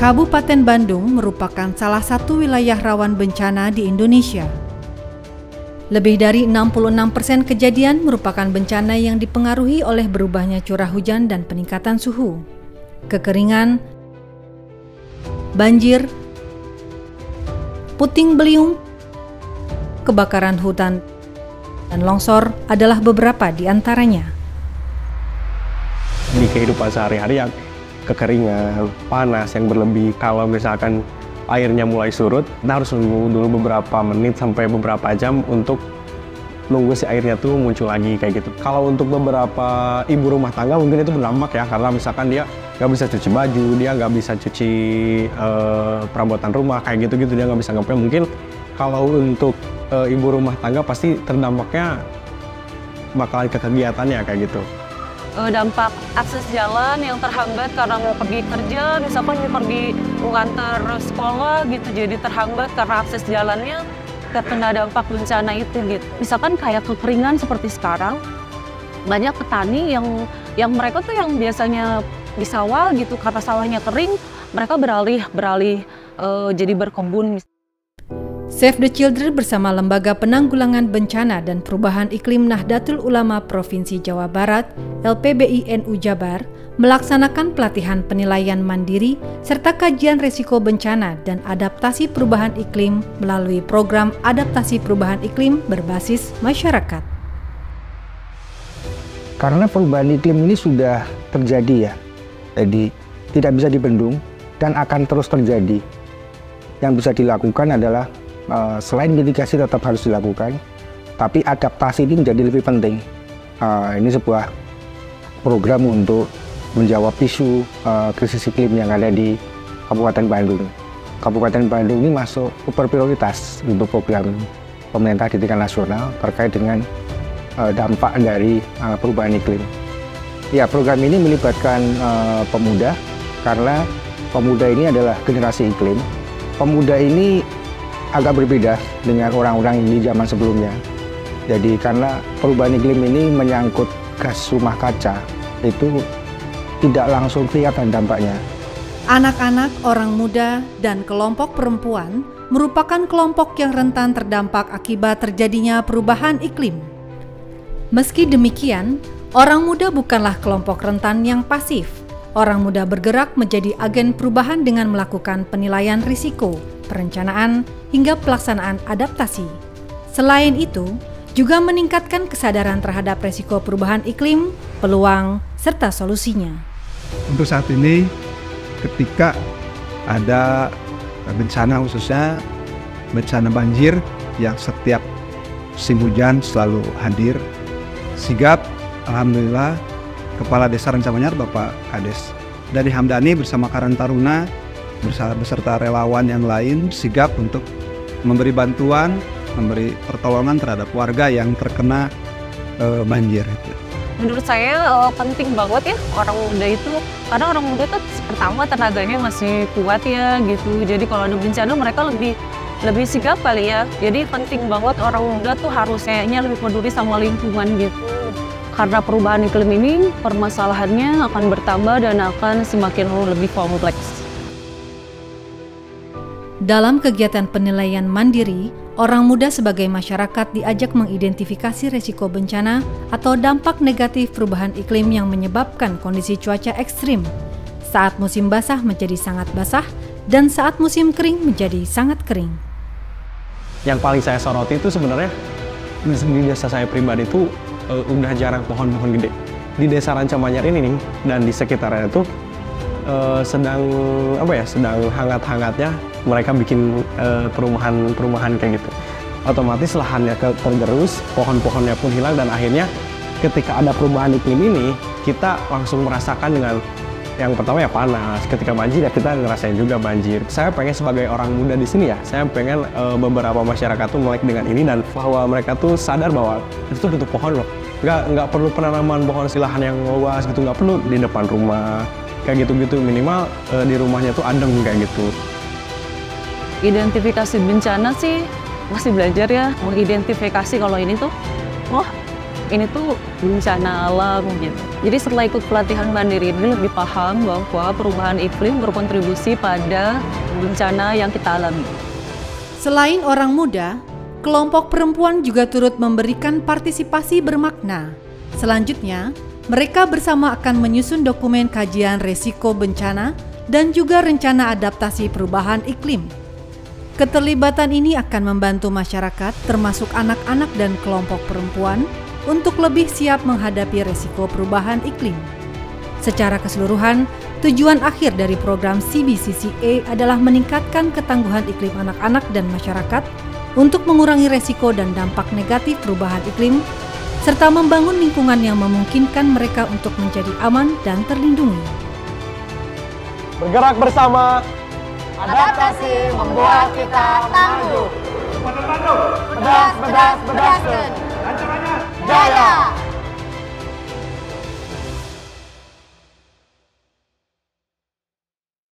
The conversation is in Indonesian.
Kabupaten Bandung merupakan salah satu wilayah rawan bencana di Indonesia. Lebih dari 66% kejadian merupakan bencana yang dipengaruhi oleh berubahnya curah hujan dan peningkatan suhu. Kekeringan, banjir, puting beliung, kebakaran hutan, dan longsor adalah beberapa di antaranya. Di kehidupan sehari-hari yang kekeringan, panas yang berlebih, kalau misalkan airnya mulai surut, kita harus nunggu dulu beberapa menit sampai beberapa jam untuk nunggu si airnya tuh muncul lagi kayak gitu. Kalau untuk beberapa ibu rumah tangga mungkin itu berdampak ya, karena misalkan dia nggak bisa cuci baju, dia nggak bisa cuci perabotan rumah kayak gitu-gitu, dia nggak bisa ngepel. Mungkin kalau untuk ibu rumah tangga pasti terdampaknya bakalan ke kegiatannya kayak gitu. Dampak akses jalan yang terhambat karena mau pergi kerja, misalkan mau pergi mengantar sekolah gitu, jadi terhambat karena akses jalannya terkena dampak bencana itu gitu. Misalkan kayak kekeringan seperti sekarang, banyak petani yang mereka tuh yang biasanya di sawah gitu, karena sawahnya kering, mereka beralih jadi berkebun. Save the Children bersama Lembaga Penanggulangan Bencana dan Perubahan Iklim Nahdlatul Ulama Provinsi Jawa Barat, LPBI NU Jabar, melaksanakan pelatihan penilaian mandiri serta kajian risiko bencana dan adaptasi perubahan iklim melalui program adaptasi perubahan iklim berbasis masyarakat. Karena perubahan iklim ini sudah terjadi ya, jadi tidak bisa dibendung dan akan terus terjadi. Yang bisa dilakukan adalah selain mitigasi tetap harus dilakukan, tapi adaptasi ini menjadi lebih penting. Ini sebuah program untuk menjawab isu krisis iklim yang ada di Kabupaten Bandung. Kabupaten Bandung ini masuk super prioritas untuk program pemerintah di tingkat nasional terkait dengan dampak dari perubahan iklim. Ya, program ini melibatkan pemuda karena pemuda ini adalah generasi iklim. Pemuda ini agak berbeda dengan orang-orang di zaman sebelumnya. Jadi karena perubahan iklim ini menyangkut gas rumah kaca, itu tidak langsung kelihatan dampaknya. Anak-anak, orang muda, dan kelompok perempuan merupakan kelompok yang rentan terdampak akibat terjadinya perubahan iklim. Meski demikian, orang muda bukanlah kelompok rentan yang pasif. Orang muda bergerak menjadi agen perubahan dengan melakukan penilaian risiko, perencanaan, hingga pelaksanaan adaptasi. Selain itu, juga meningkatkan kesadaran terhadap risiko perubahan iklim, peluang, serta solusinya. Untuk saat ini, ketika ada bencana khususnya bencana banjir yang setiap musim hujan selalu hadir, sigap, alhamdulillah, Kepala Desa Rancamanyar Bapak Kades dari Hamdani bersama Karang Taruna beserta relawan yang lain sigap untuk memberi bantuan, memberi pertolongan terhadap warga yang terkena banjir. Menurut saya penting banget ya orang muda itu, karena orang muda itu pertama tenaganya masih kuat ya gitu. Jadi kalau ada bencana mereka lebih sigap kali ya. Jadi penting banget orang muda tuh harus kayaknya lebih peduli sama lingkungan gitu. Karena perubahan iklim ini permasalahannya akan bertambah dan akan semakin lebih kompleks. Dalam kegiatan penilaian mandiri, orang muda sebagai masyarakat diajak mengidentifikasi risiko bencana atau dampak negatif perubahan iklim yang menyebabkan kondisi cuaca ekstrim. Saat musim basah menjadi sangat basah dan saat musim kering menjadi sangat kering. Yang paling saya soroti itu sebenarnya di desa saya pribadi itu udah jarang pohon-pohon gede. Di desa Rancamanyar ini nih dan di sekitarnya itu sedang hangat-hangatnya mereka bikin perumahan kayak gitu. Otomatis lahannya tergerus, pohon-pohonnya pun hilang, dan akhirnya ketika ada perubahan iklim ini kita langsung merasakan dengan yang pertama ya panas. Ketika banjir ya kita ngerasain juga banjir. Saya pengen sebagai orang muda di sini ya, saya pengen beberapa masyarakat tuh melek dengan ini dan bahwa mereka tuh sadar bahwa itu tuh tutup pohon loh. Nggak perlu penanaman pohon silahan yang luas gitu, nggak perlu di depan rumah kayak gitu-gitu, minimal di rumahnya tuh adem kayak gitu. Identifikasi bencana sih masih belajar ya, mengidentifikasi kalau ini tuh ini tuh bencana alam gitu. Jadi setelah ikut pelatihan mandiri ini lebih paham bahwa perubahan iklim berkontribusi pada bencana yang kita alami. Selain orang muda, kelompok perempuan juga turut memberikan partisipasi bermakna. Selanjutnya, mereka bersama akan menyusun dokumen kajian resiko bencana dan juga rencana adaptasi perubahan iklim. Keterlibatan ini akan membantu masyarakat, termasuk anak-anak dan kelompok perempuan, untuk lebih siap menghadapi resiko perubahan iklim. Secara keseluruhan, tujuan akhir dari program CBCCA adalah meningkatkan ketangguhan iklim anak-anak dan masyarakat untuk mengurangi resiko dan dampak negatif perubahan iklim, serta membangun lingkungan yang memungkinkan mereka untuk menjadi aman dan terlindungi. Bergerak bersama, adaptasi membuat kita tangguh. bedas, Bedaskan.